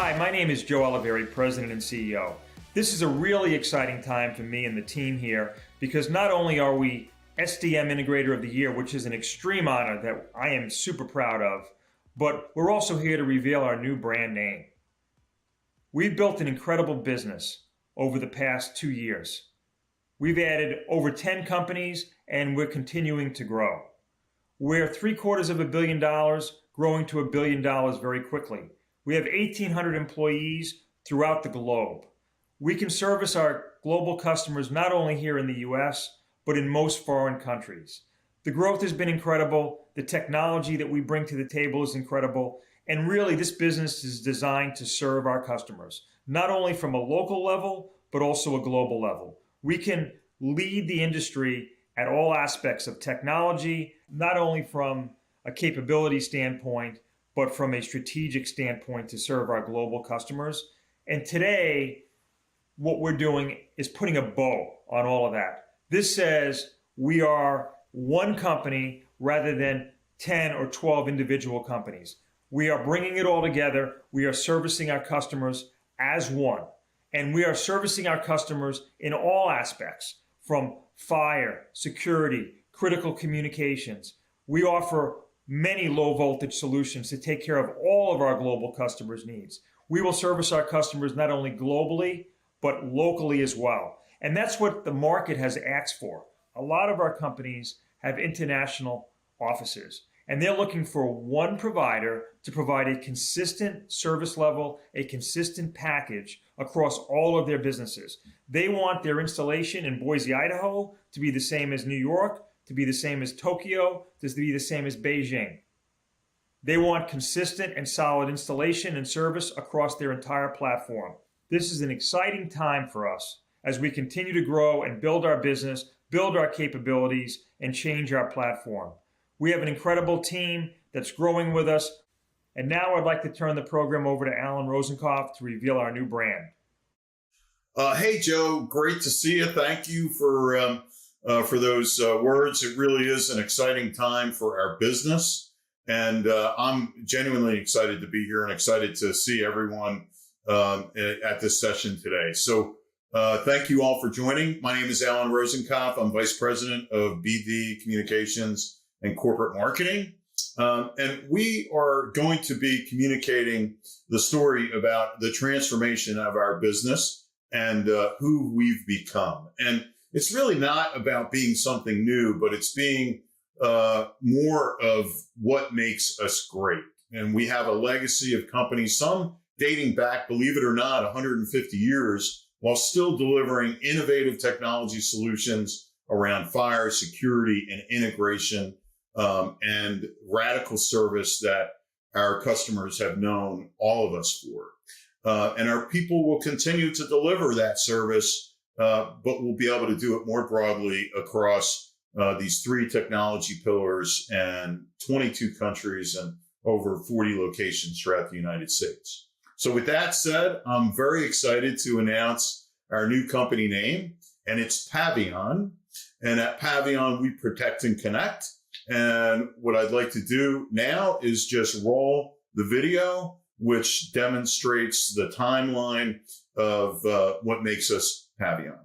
Hi, my name is Joe Oliveri, President and CEO. This is a really exciting time for me and the team here because not only are we SDM Integrator of the Year, which is an extreme honor that I am super proud of, but we're also here to reveal our new brand name. We've built an incredible business over the past 2 years. We've added over 10 companies and we're continuing to grow. We're $750 million, growing to $1 billion very quickly. We have 1,800 employees throughout the globe. We can service our global customers not only here in the US, but in most foreign countries. The growth has been incredible. The technology that we bring to the table is incredible. And really, this business is designed to serve our customers, not only from a local level, but also a global level. We can lead the industry at all aspects of technology, not only from a capability standpoint, but from a strategic standpoint to serve our global customers. And today, what we're doing is putting a bow on all of that. This says we are one company rather than 10 or 12 individual companies. We are bringing it all together. We are servicing our customers as one. And we are servicing our customers in all aspects, from fire, security, critical communications. We offer many low voltage solutions to take care of all of our global customers' needs. We will service our customers not only globally, but locally as well. And that's what the market has asked for. A lot of our companies have international offices, and they're looking for one provider to provide a consistent service level, a consistent package across all of their businesses. They want their installation in Boise, Idaho to be the same as New York, to be the same as Tokyo, to be the same as Beijing. They want consistent and solid installation and service across their entire platform. This is an exciting time for us as we continue to grow and build our business, build our capabilities, and change our platform. We have an incredible team that's growing with us. And now I'd like to turn the program over to Alan Rosenkopf to reveal our new brand. Hey, Joe, great to see you. Thank you for those words. It really is an exciting time for our business. And I'm genuinely excited to be here and excited to see everyone at this session today. So thank you all for joining. My name is Alan Rosenkopf. I'm Vice President of BD Communications and Corporate Marketing. And we are going to be communicating the story about the transformation of our business and who we've become. And it's really not about being something new, but it's being more of what makes us great. And we have a legacy of companies, some dating back, believe it or not, 150 years, while still delivering innovative technology solutions around fire, security, and integration, and radical service that our customers have known all of us for. And our people will continue to deliver that service, but we'll be able to do it more broadly across these 3 technology pillars and 22 countries and over 40 locations throughout the United States. So with that said, I'm very excited to announce our new company name, and it's Pavion. And at Pavion, we protect and connect. And what I'd like to do now is just roll the video, which demonstrates the timeline of what makes us Pavion.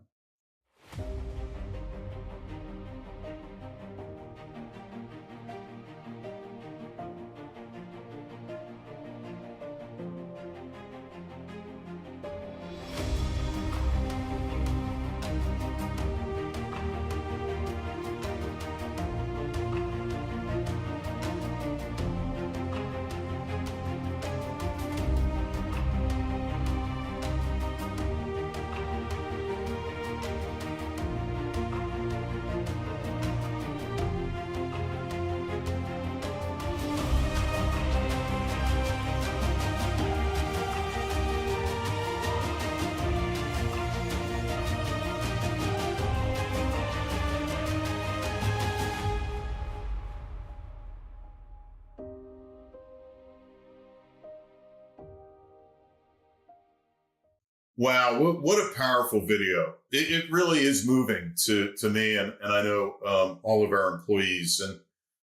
Wow, what a powerful video. It really is moving to me and I know all of our employees. And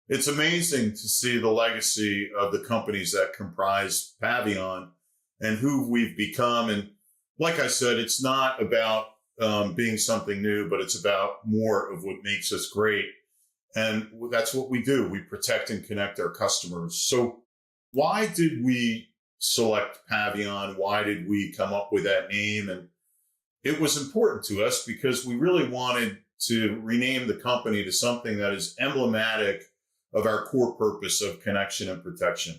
it's amazing to see the legacy of the companies that comprise Pavion and who we've become. And like I said, it's not about being something new, but it's about more of what makes us great. And that's what we do. We protect and connect our customers. So why did we select Pavion? Why did we come up with that name? And it was important to us because we really wanted to rename the company to something that is emblematic of our core purpose of connection and protection.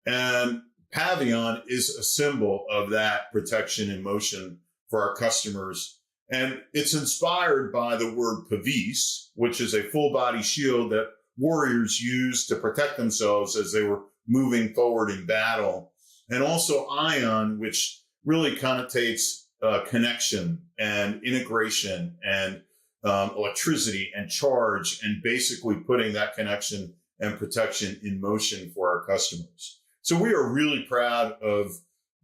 And Pavion is a symbol of that protection in motion for our customers. And it's inspired by the word pavis, which is a full body shield that warriors used to protect themselves as they were moving forward in battle. And also ion, which really connotates connection and integration and electricity and charge, and basically putting that connection and protection in motion for our customers. So we are really proud of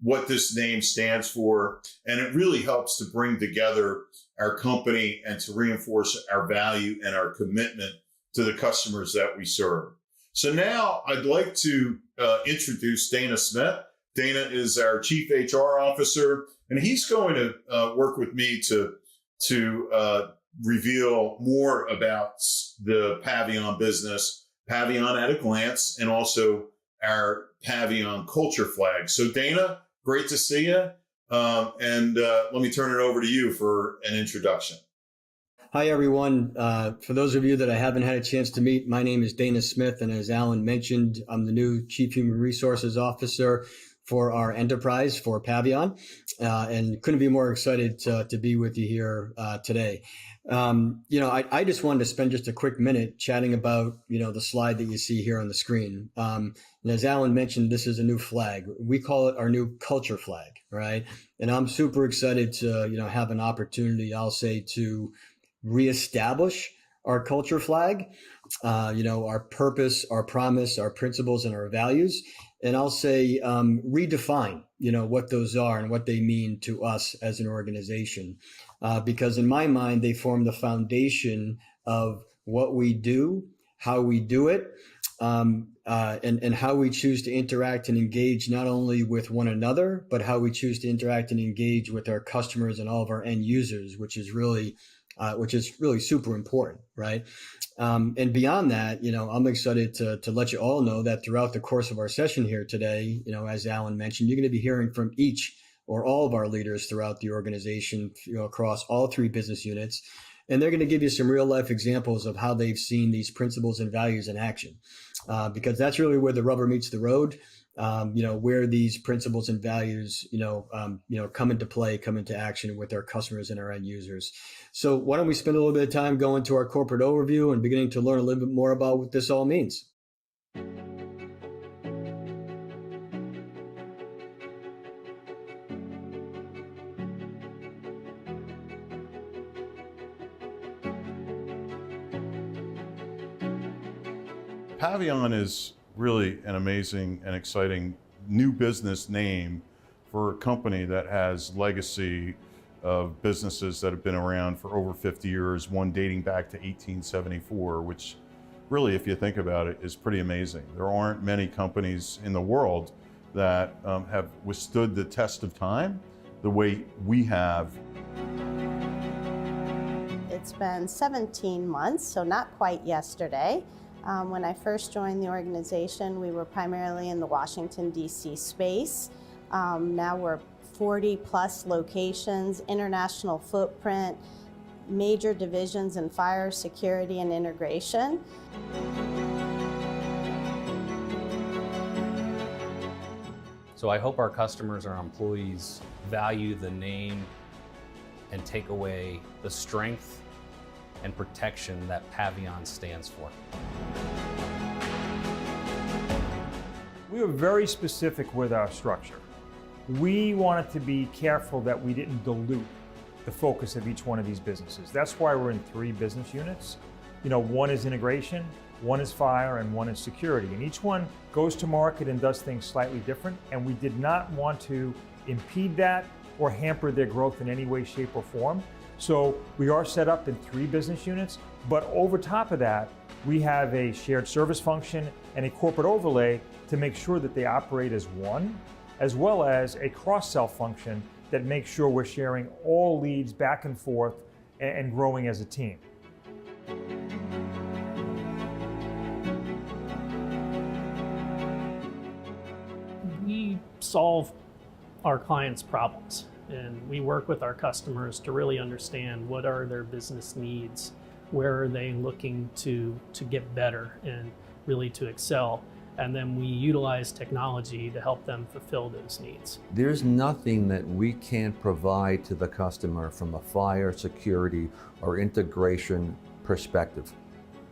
what this name stands for, and it really helps to bring together our company and to reinforce our value and our commitment to the customers that we serve. So now I'd like to introduce Dana Smith. Dana is our Chief HR Officer, and he's going to work with me to reveal more about the Pavion business, Pavion at a glance, and also our Pavion culture flag. So Dana, great to see you. And let me turn it over to you for an introduction. Hi, everyone. For those of you that I haven't had a chance to meet, my name is Dana Smith. And as Alan mentioned, I'm the new Chief Human Resources Officer for our enterprise for Pavion, and couldn't be more excited to be with you here today. I just wanted to spend just a quick minute chatting about, the slide that you see here on the screen. And as Alan mentioned, this is a new flag. We call it our new culture flag, right? And I'm super excited to, have an opportunity, I'll say, to reestablish our culture flag, our purpose, our promise, our principles, and our values. And I'll say redefine, what those are and what they mean to us as an organization. Because in my mind, they form the foundation of what we do, how we do it, and how we choose to interact and engage not only with one another, but how we choose to interact and engage with our customers and all of our end users, which is really super important, right? And beyond that, I'm excited to let you all know that throughout the course of our session here today, as Alan mentioned, you're going to be hearing from each or all of our leaders throughout the organization, across all three business units. And they're going to give you some real life examples of how they've seen these principles and values in action, because that's really where the rubber meets the road. Where these principles and values, come into play, come into action with our customers and our end users. So why don't we spend a little bit of time going to our corporate overview and beginning to learn a little bit more about what this all means. Pavion is really an amazing and exciting new business name for a company that has legacy of businesses that have been around for over 50 years, one dating back to 1874, which really, if you think about it, is pretty amazing. There aren't many companies in the world that have withstood the test of time the way we have. It's been 17 months, so not quite yesterday. When I first joined the organization, we were primarily in the Washington, D.C. space. Now we're 40 plus locations, international footprint, major divisions in fire, security, and integration. So I hope our customers, our employees value the name and take away the strength and protection that Pavion stands for. We were very specific with our structure. We wanted to be careful that we didn't dilute the focus of each one of these businesses. That's why we're in 3 business units. One is integration, one is fire, and one is security. And each one goes to market and does things slightly different. And we did not want to impede that or hamper their growth in any way, shape, or form. So we are set up in 3 business units, but over top of that, we have a shared service function and a corporate overlay to make sure that they operate as one as well as a cross-sell function that makes sure we're sharing all leads back and forth and growing as a team. We solve our clients' problems, and we work with our customers to really understand what are their business needs, where are they looking to get better and really to excel, and then we utilize technology to help them fulfill those needs. There's nothing that we can't provide to the customer from a fire, security, or integration perspective.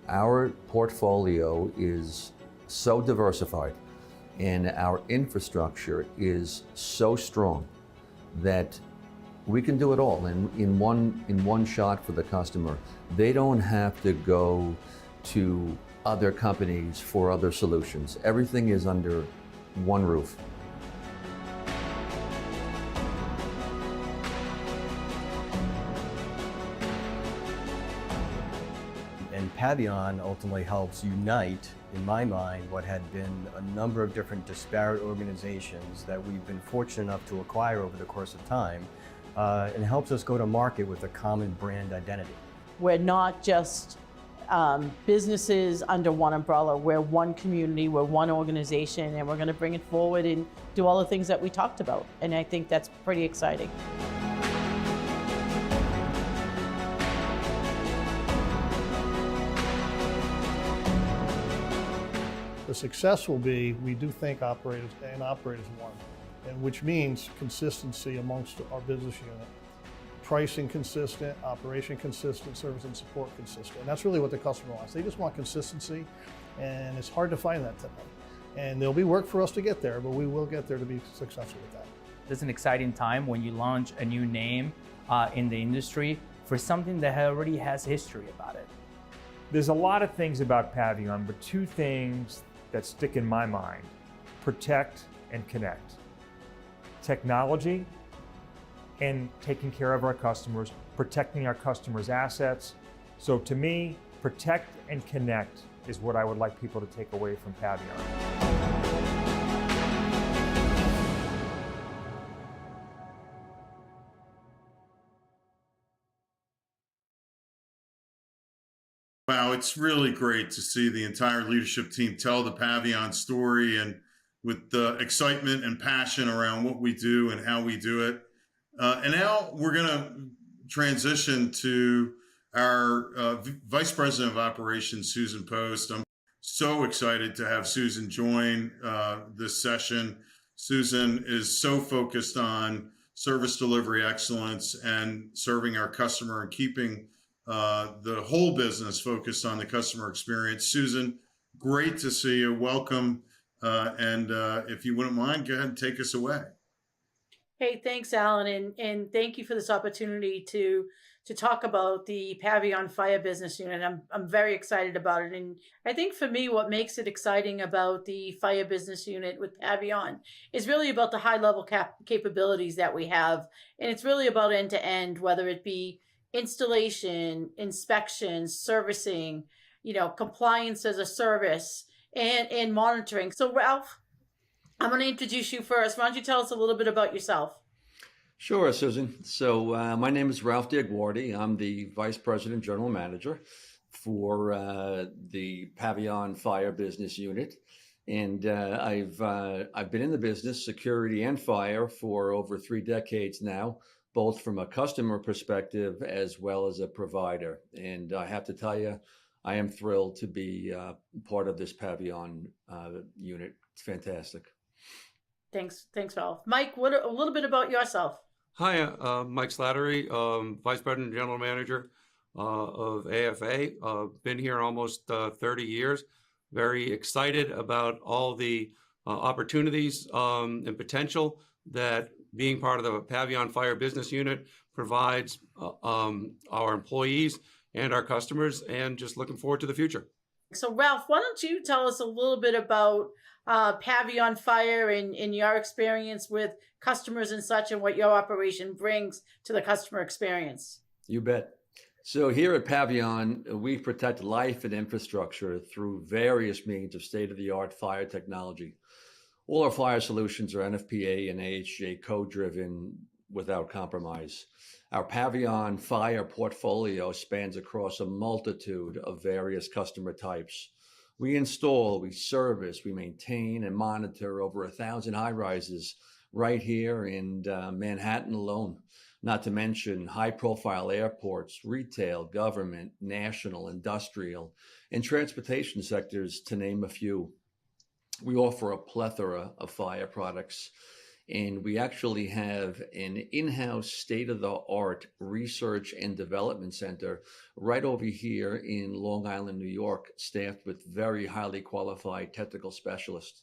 Our portfolio is so diversified and our infrastructure is so strong that we can do it all in one shot for the customer. They don't have to go to other companies for other solutions. Everything is under one roof. And Pavion ultimately helps unite, in my mind, what had been a number of different disparate organizations that we've been fortunate enough to acquire over the course of time, and helps us go to market with a common brand identity. We're not just businesses under one umbrella. We're one community, we're one organization, and we're going to bring it forward and do all the things that we talked about. And I think that's pretty exciting. The success will be, we do think operators operate as one, and which means consistency amongst our business unit. Pricing consistent, operation consistent, service and support consistent. And that's really what the customer wants. They just want consistency, and it's hard to find that today. And there'll be work for us to get there, but we will get there to be successful with that. It's an exciting time when you launch a new name in the industry for something that already has history about it. There's a lot of things about Pavion, but two things that stick in my mind: protect and connect. Technology and taking care of our customers, protecting our customers' assets. So to me, protect and connect is what I would like people to take away from Pavion. Wow, it's really great to see the entire leadership team tell the Pavion story, and with the excitement and passion around what we do and how we do it. And now we're going to transition to our Vice President of Operations, Susan Post. I'm so excited to have Susan join this session. Susan is so focused on service delivery excellence and serving our customer and keeping the whole business focused on the customer experience. Susan, great to see you. Welcome. And if you wouldn't mind, go ahead and take us away. Hey, thanks, Alan, and thank you for this opportunity to talk about the Pavion Fire Business Unit. I'm very excited about it, and I think for me, what makes it exciting about the Fire Business Unit with Pavion is really about the high-level capabilities that we have, and it's really about end-to-end, whether it be installation, inspection, servicing, compliance as a service, and monitoring. So, Ralph, I'm going to introduce you first. Why don't you tell us a little bit about yourself? Sure, Susan. So my name is Ralph Diaguardi. I'm the Vice President General Manager for the Pavion Fire Business Unit. And I've been in the business, security and fire, for over 3 decades now, both from a customer perspective as well as a provider. And I have to tell you, I am thrilled to be part of this Pavion unit. It's fantastic. Thanks, Ralph. Mike, a little bit about yourself. Hi, Mike Slattery, Vice President and General Manager of AFA. Been here almost 30 years. Very excited about all the opportunities and potential that being part of the Pavion Fire Business Unit provides our employees and our customers, and just looking forward to the future. So, Ralph, why don't you tell us a little bit about Pavion Fire and your experience with customers and such, and what your operation brings to the customer experience? You bet. So here at Pavion, we protect life and infrastructure through various means of state-of-the-art fire technology. All our fire solutions are NFPA and AHJ code driven without compromise. Our Pavion Fire portfolio spans across a multitude of various customer types. We install, we service, we maintain and monitor over 1,000 high rises right here in Manhattan alone, not to mention high profile airports, retail, government, national, industrial, and transportation sectors, to name a few. We offer a plethora of fire products, and we actually have an in-house state-of-the-art research and development center right over here in Long Island, New York, staffed with very highly qualified technical specialists.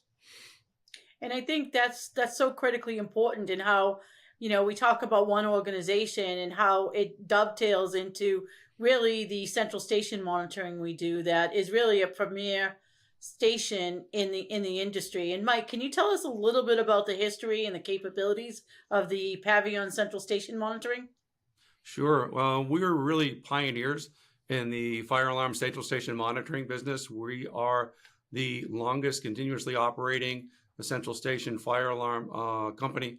And I think that's so critically important in how, we talk about one organization and how it dovetails into really the central station monitoring we do, that is really a premier station in the industry. And Mike, can you tell us a little bit about the history and the capabilities of the Pavion Central Station monitoring? Sure. Well, we were really pioneers in the fire alarm central station monitoring business. We are the longest continuously operating central station fire alarm company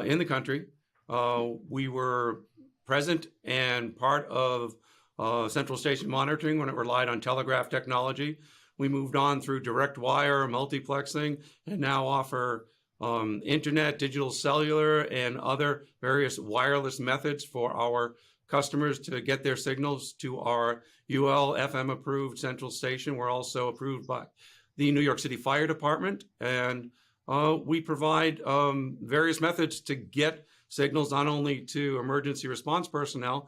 in the country. We were present and part of central station monitoring when it relied on telegraph technology. We moved on through direct wire, multiplexing, and now offer internet, digital cellular, and other various wireless methods for our customers to get their signals to our UL FM approved central station. We're also approved by the New York City Fire Department, and we provide various methods to get signals not only to emergency response personnel,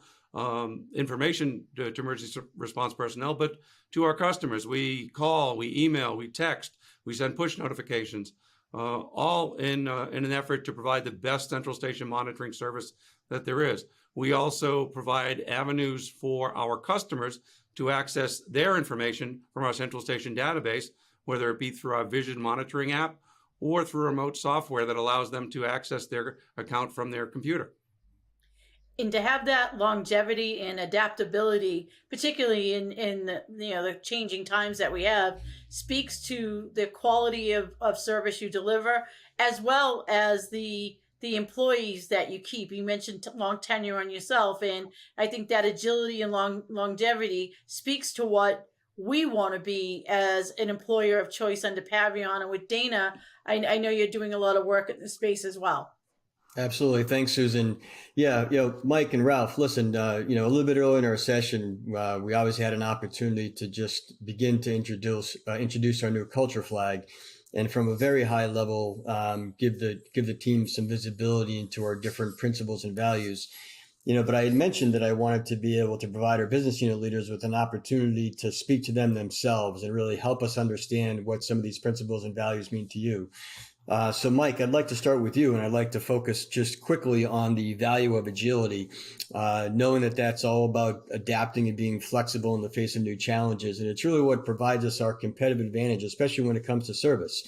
information to emergency response personnel, but to our customers. We call, we email, we text, we send push notifications, all in an effort to provide the best central station monitoring service that there is. We also provide avenues for our customers to access their information from our central station database, whether it be through our Vision monitoring app or through remote software that allows them to access their account from their computer. And to have that longevity and adaptability, particularly in the changing times that we have, speaks to the quality of service you deliver, as well as the employees that you keep. You mentioned long tenure on yourself, and I think that agility and longevity speaks to what we want to be as an employer of choice under Pavion. And with Dana, I know you're doing a lot of work in this space as well. Absolutely. Thanks, Susan. Yeah, Mike and Ralph, listen, a little bit earlier in our session, we always had an opportunity to just begin to introduce our new culture flag, and from a very high level, give the team some visibility into our different principles and values. But I had mentioned that I wanted to be able to provide our business unit leaders with an opportunity to speak to them themselves and really help us understand what some of these principles and values mean to you. So Mike, I'd like to start with you, and I'd like to focus just quickly on the value of agility, knowing that that's all about adapting and being flexible in the face of new challenges. And it's really what provides us our competitive advantage, especially when it comes to service.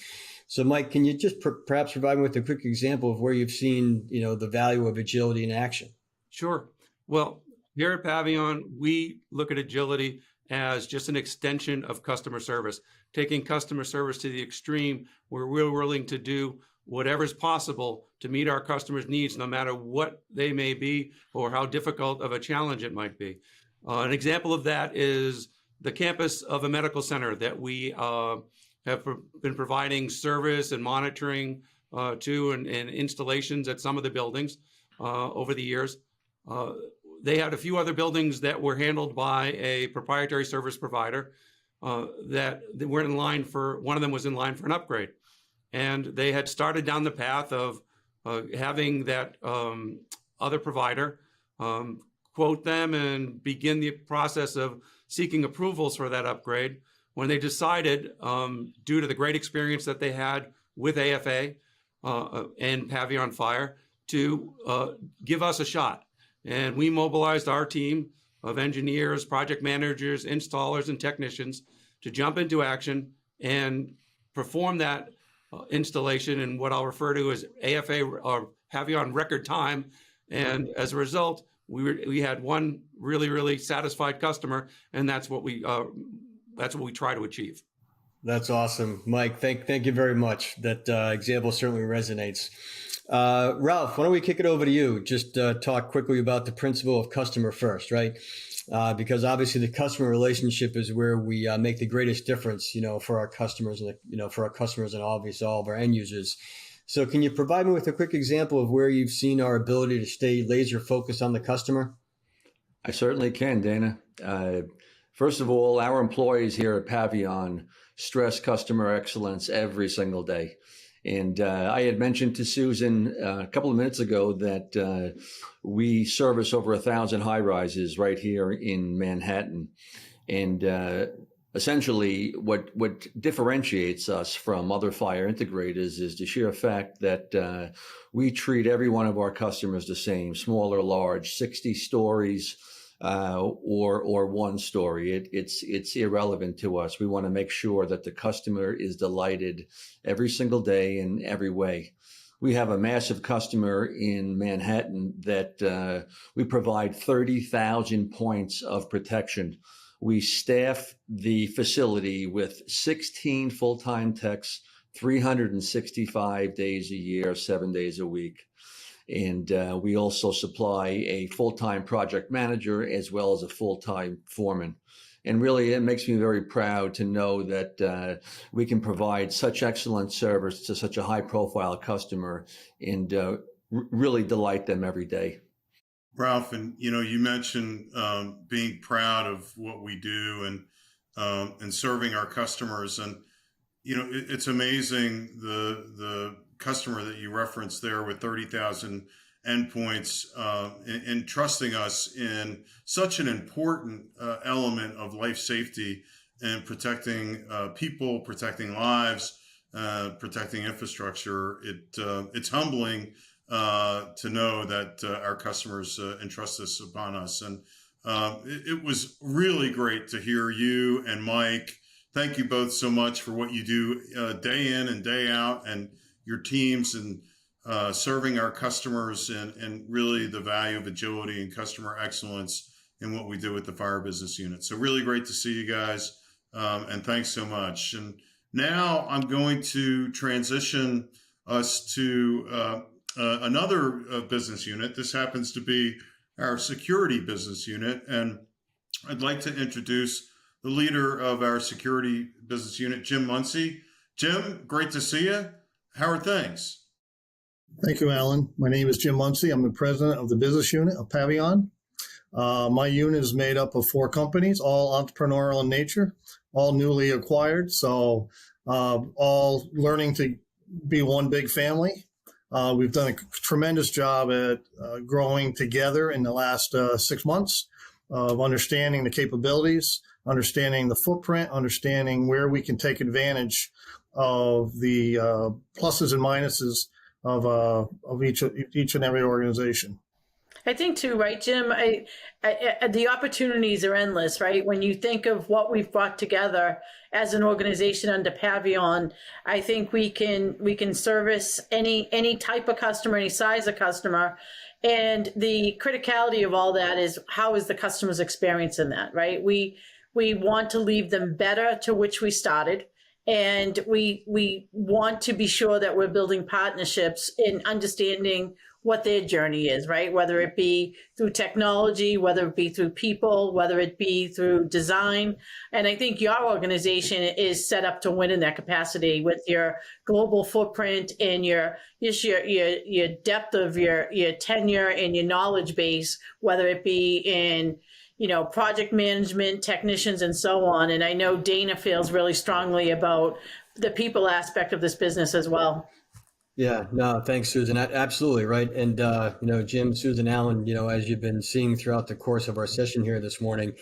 So Mike, can you just perhaps provide me with a quick example of where you've seen, the value of agility in action? Sure. Well, here at Pavion, we look at agility as just an extension of customer service, taking customer service to the extreme where we're willing to do whatever's possible to meet our customers' needs, no matter what they may be or how difficult of a challenge it might be. An example of that is the campus of a medical center that we have been providing service and monitoring to and installations at some of the buildings over the years. They had a few other buildings that were handled by a proprietary service provider that they weren't in line for. One of them was in line for an upgrade, and they had started down the path of having that other provider quote them and begin the process of seeking approvals for that upgrade, when they decided, due to the great experience that they had with AFA and Pavion Fire, to give us a shot. And we mobilized our team of engineers, project managers, installers, and technicians to jump into action and perform that installation in what I'll refer to as AFA or Pavion record time. And as a result, we had one really, really satisfied customer, and that's what we try to achieve. That's awesome, Mike. Thank you very much. That example certainly resonates. Ralph, why don't we kick it over to you? Just talk quickly about the principle of customer first, right? Because obviously the customer relationship is where we make the greatest difference, for our customers, for our customers and obviously all of our end users. So, can you provide me with a quick example of where you've seen our ability to stay laser focused on the customer? I certainly can, Dana. First of all, our employees here at Pavion stress customer excellence every single day. And I had mentioned to Susan a couple of minutes ago that we service over 1,000 high rises right here in Manhattan. And essentially, what differentiates us from other fire integrators is the sheer fact that we treat every one of our customers the same, small or large, 60 stories or one story. It's irrelevant to us. We want to make sure that the customer is delighted every single day in every way. We have a massive customer in Manhattan that we provide 30,000 points of protection. We staff the facility with 16 full-time techs, 365 days a year, 7 days a week. And we also supply a full-time project manager as well as a full-time foreman. And really, it makes me very proud to know that we can provide such excellent service to such a high-profile customer and really delight them every day. Ralph, and you mentioned being proud of what we do and serving our customers, and it's amazing the customer that you referenced there with 30,000 endpoints and trusting us in such an important element of life safety and protecting people, protecting lives, protecting infrastructure. It's humbling to know that our customers entrust this upon us. And it was really great to hear you and Mike. Thank you both so much for what you do day in and day out, and your teams, and serving our customers, and really the value of agility and customer excellence in what we do with the fire business unit. So really great to see you guys, and thanks so much. And now I'm going to transition us to another business unit. This happens to be our security business unit, and I'd like to introduce the leader of our security business unit, Jim Muncie. Jim, great to see you. How are things? Thank you, Alan. My name is Jim Muncie. I'm the president of the business unit of Pavion. My unit is made up of 4 companies, all entrepreneurial in nature, all newly acquired, so all learning to be one big family. We've done a tremendous job at growing together in the last 6 months of understanding the capabilities, understanding the footprint, understanding where we can take advantage of the pluses and minuses of each and every organization. I think too, right, Jim? The opportunities are endless, right? When you think of what we've brought together as an organization under Pavion, I think we can service any type of customer, any size of customer. And the criticality of all that is, how is the customer's experience in that, right? We want to leave them better to which we started. And we want to be sure that we're building partnerships in understanding what their journey is, right? Whether it be through technology, whether it be through people, whether it be through design. And I think your organization is set up to win in that capacity with your global footprint and your depth of your tenure and your knowledge base, whether it be in project management, technicians, and so on. And I know Dana feels really strongly about the people aspect of this business as well. Yeah, no, thanks, Susan. Absolutely, right. And, Jim, Susan, Alan, as you've been seeing throughout the course of our session here this morning,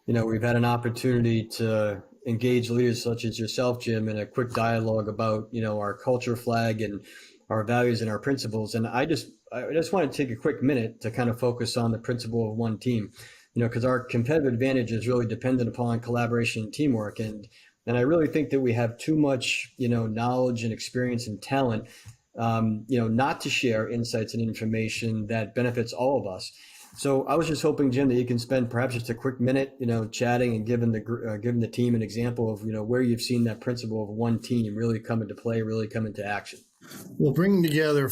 we've had an opportunity to engage leaders such as yourself, Jim, in a quick dialogue about, our culture flag and our values and our principles. And I just want to take a quick minute to kind of focus on the principle of one team, because our competitive advantage is really dependent upon collaboration and teamwork. And I really think that we have too much, knowledge and experience and talent, not to share insights and information that benefits all of us. So I was just hoping, Jim, that you can spend perhaps just a quick minute, chatting and giving the team an example of, where you've seen that principle of one team really come into play, really come into action. Well, bringing together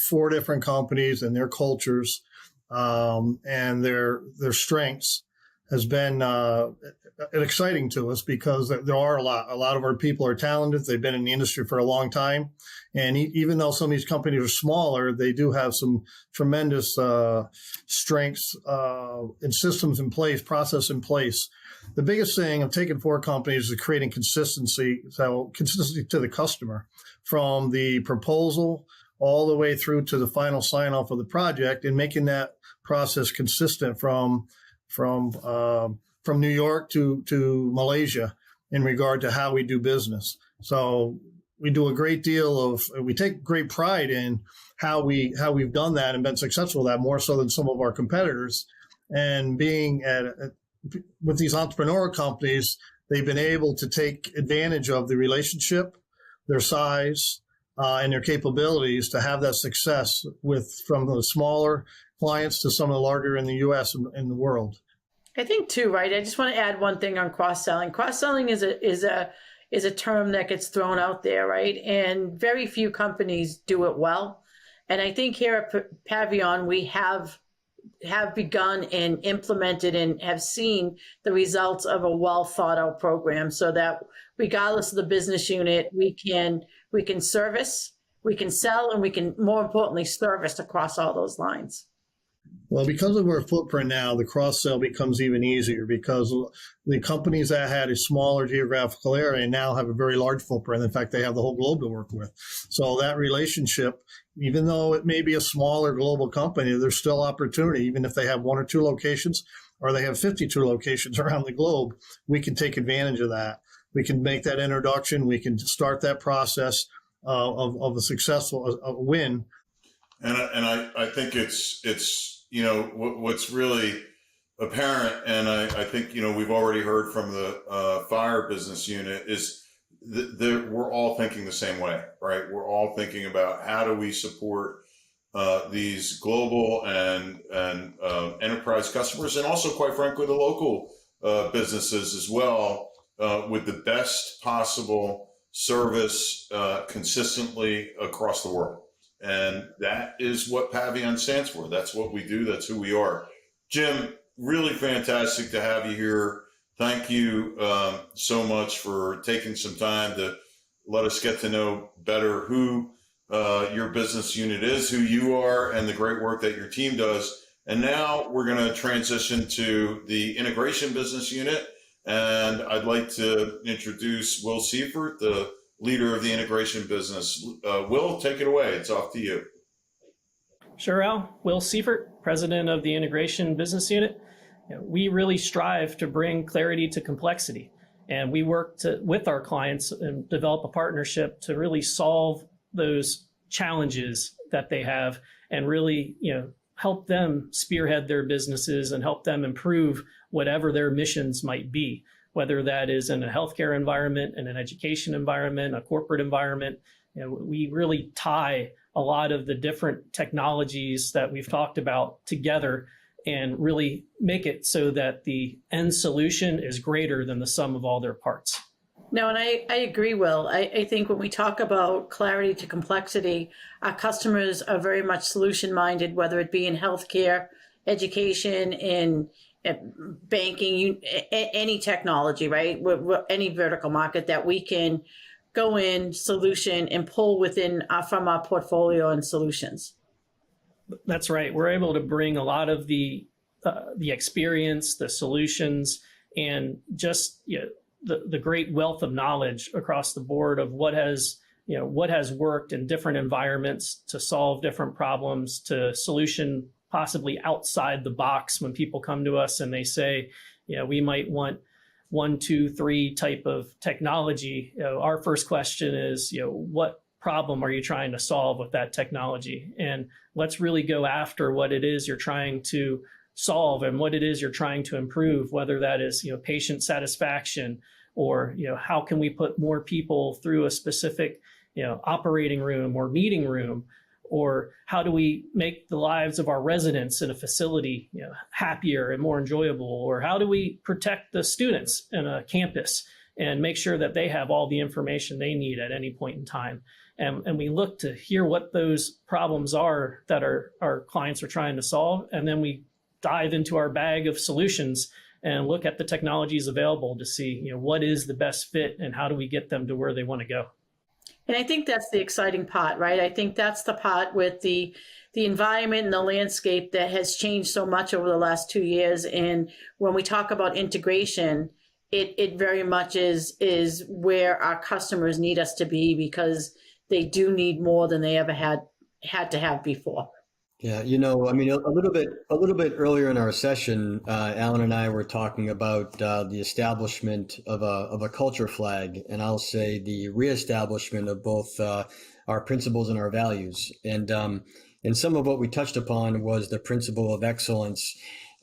four different companies and their cultures and their strengths has been exciting to us, because there are a lot of our people are talented. They've been in the industry for a long time. And even though some of these companies are smaller, they do have some tremendous strengths and systems in place, process in place. The biggest thing of taking four companies is creating consistency, so consistency to the customer, from the proposal all the way through to the final sign off of the project, and making that process consistent from New York to Malaysia in regard to how we do business. So we do a great deal we take great pride in how we've done that and been successful at that, more so than some of our competitors. And being with these entrepreneurial companies, they've been able to take advantage of the relationship, their size, and their capabilities to have that success from the smaller clients to some of the larger in the U.S. and in the world. I think too, right? I just want to add one thing on cross-selling. Cross-selling is a term that gets thrown out there, right? And very few companies do it well. And I think here at Pavion, we have begun and implemented and have seen the results of a well thought out program, so that regardless of the business unit, we can service, we can sell, and we can, more importantly, service across all those lines. Well, because of our footprint now, the cross-sell becomes even easier, because the companies that had a smaller geographical area now have a very large footprint. In fact, they have the whole globe to work with. So that relationship, even though it may be a smaller global company, there's still opportunity. Even if they have one or two locations, or they have 52 locations around the globe, we can take advantage of that. We can make that introduction. We can start that process of a successful win. And I think it's what's really apparent, and I think we've already heard from the fire business unit, is we're all thinking the same way, right? We're all thinking about how do we support these global and enterprise customers, and also, quite frankly, the local businesses as well, with the best possible service consistently across the world. And that is what Pavion stands for. That's what we do. That's who we are. Jim, really fantastic to have you here. Thank you so much for taking some time to let us get to know better who your business unit is, who you are, and the great work that your team does. And now we're going to transition to the integration business unit. And I'd like to introduce Will Seifert, the leader of the integration business. Will, take it away. It's off to you. Sure, Al. Will Seifert, president of the integration business unit. We really strive to bring clarity to complexity, and we work with our clients and develop a partnership to really solve those challenges that they have, and really help them spearhead their businesses and help them improve whatever their missions might be, whether that is in a healthcare environment, in an education environment, a corporate environment. We really tie a lot of the different technologies that we've talked about together and really make it so that the end solution is greater than the sum of all their parts. No, and I agree, Will. I think when we talk about clarity to complexity, our customers are very much solution-minded, whether it be in healthcare, education, in banking, any technology, right? Any vertical market that we can go in, solution, and pull within from our portfolio and solutions. That's right. We're able to bring a lot of the experience, the solutions, and just the great wealth of knowledge across the board of what has worked in different environments to solve different problems, to solution possibly outside the box. When people come to us and they say, we might want 1, 2, 3 type of technology, our first question is, what problem are you trying to solve with that technology? And let's really go after what it is you're trying to solve and what it is you're trying to improve, whether that is, patient satisfaction, or, how can we put more people through a specific, operating room or meeting room, Or how do we make the lives of our residents in a facility, happier and more enjoyable? Or how do we protect the students in a campus and make sure that they have all the information they need at any point in time? And we look to hear what those problems are that our clients are trying to solve. And then we dive into our bag of solutions and look at the technologies available to see, what is the best fit and how do we get them to where they want to go. And I think that's the exciting part, right? I think that's the part with the environment and the landscape that has changed so much over the last 2 years. And when we talk about integration, it very much is where our customers need us to be, because they do need more than they ever had to have before. Yeah, I mean, a little bit earlier in our session, Alan and I were talking about the establishment of a culture flag, and I'll say the reestablishment of both our principles and our values. And some of what we touched upon was the principle of excellence,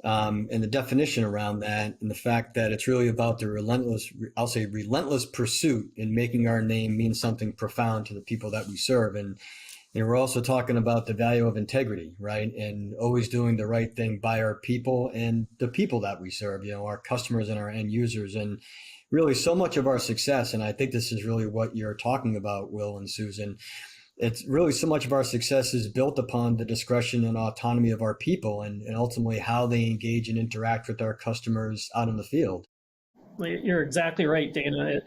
and the definition around that, and the fact that it's really about the relentless pursuit in making our name mean something profound to the people that we serve. And we're also talking about the value of integrity, right? And always doing the right thing by our people and the people that we serve, our customers and our end users. And really so much of our success, and I think this is really what you're talking about, Will and Susan, it's really so much of our success is built upon the discretion and autonomy of our people and ultimately how they engage and interact with our customers out in the field. You're exactly right, Dana.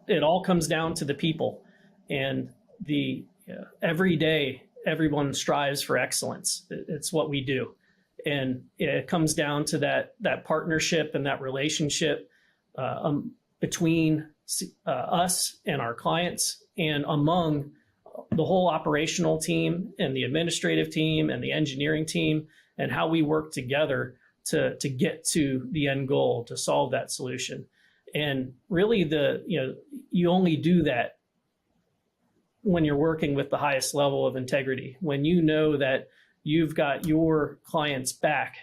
It all comes down to the people. And every day, everyone strives for excellence. It's what we do. And it comes down to that partnership and that relationship between us and our clients, and among the whole operational team and the administrative team and the engineering team, and how we work together to get to the end goal, to solve that solution. And really you only do that when you're working with the highest level of integrity, when you know that you've got your clients back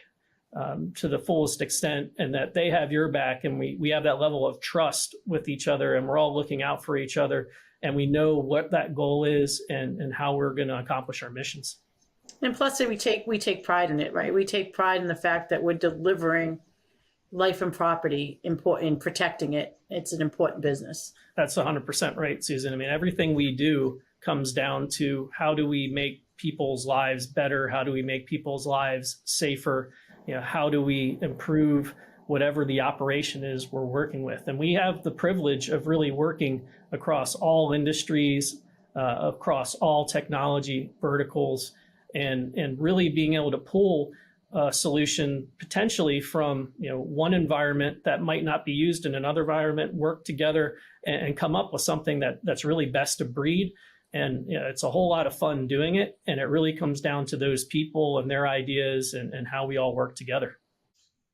to the fullest extent, and that they have your back, and we have that level of trust with each other, and we're all looking out for each other, and we know what that goal is and how we're going to accomplish our missions. And plus, we take pride in it, right? We take pride in the fact that we're delivering life and property, in protecting it. It's an important business. That's 100% right, Susan. I mean, everything we do comes down to how do we make people's lives better? How do we make people's lives safer? How do we improve whatever the operation is we're working with? And we have the privilege of really working across all industries, across all technology verticals, and really being able to pull a solution potentially from one environment that might not be used in another environment, work together and come up with something that's really best of breed. And it's a whole lot of fun doing it. And it really comes down to those people and their ideas and how we all work together.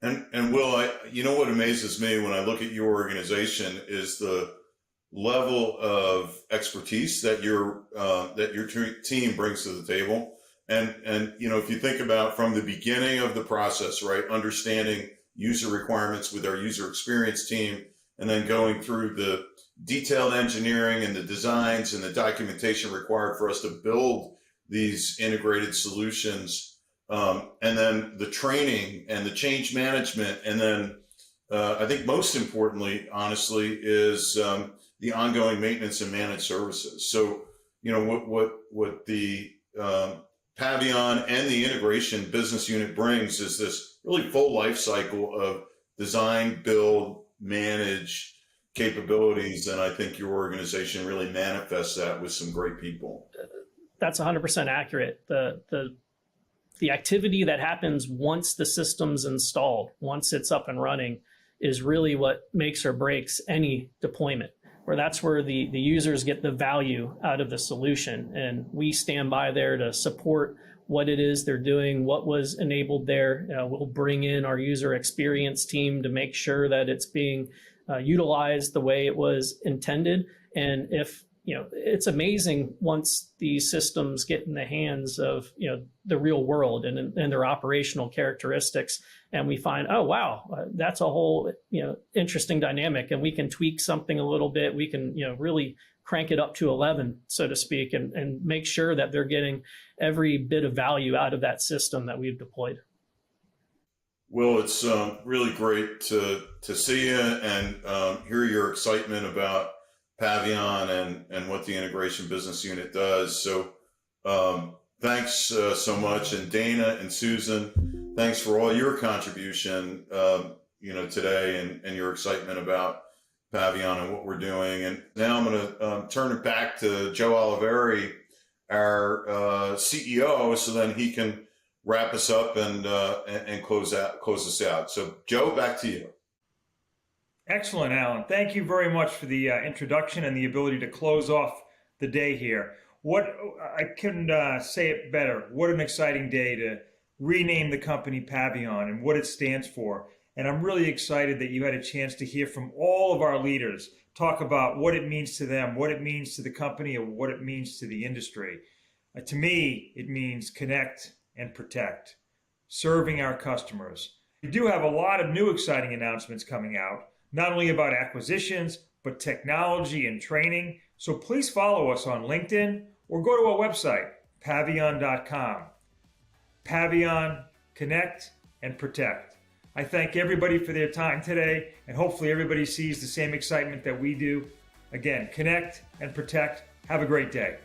And Will, what amazes me when I look at your organization is the level of expertise that your team brings to the table. And if you think about from the beginning of the process, right, understanding user requirements with our user experience team, and then going through the detailed engineering and the designs and the documentation required for us to build these integrated solutions, and then the training and the change management, and then I think most importantly, honestly, is the ongoing maintenance and managed services. So what the Pavion and the integration business unit brings is this really full life cycle of design, build, manage capabilities. And I think your organization really manifests that with some great people. That's 100% accurate. The activity that happens once the system's installed, once it's up and running, is really what makes or breaks any deployment. That's where the users get the value out of the solution. And we stand by there to support what it is they're doing, what was enabled there. We'll bring in our user experience team to make sure that it's being utilized the way it was intended. And if it's amazing once these systems get in the hands of the real world and their operational characteristics, and we find, oh wow, that's a whole interesting dynamic, and we can tweak something a little bit. We can really crank it up to 11, so to speak, and make sure that they're getting every bit of value out of that system that we've deployed. Well, it's really great to see you and hear your excitement about Pavion and what the integration business unit does. So thanks so much. And Dana and Susan, thanks for all your contribution, today and your excitement about Pavion and what we're doing. And now I'm going to turn it back to Joe Oliveri, our CEO, so then he can wrap us up and close us out. So, Joe, back to you. Excellent, Alan. Thank you very much for the introduction and the ability to close off the day here. I couldn't say it better. What an exciting day to rename the company Pavion and what it stands for. And I'm really excited that you had a chance to hear from all of our leaders, talk about what it means to them, what it means to the company, and what it means to the industry. To me, it means connect and protect, serving our customers. We do have a lot of new exciting announcements coming out, not only about acquisitions, but technology and training. So please follow us on LinkedIn or go to our website, pavion.com. Pavion, connect and protect. I thank everybody for their time today, and hopefully everybody sees the same excitement that we do. Again, connect and protect. Have a great day.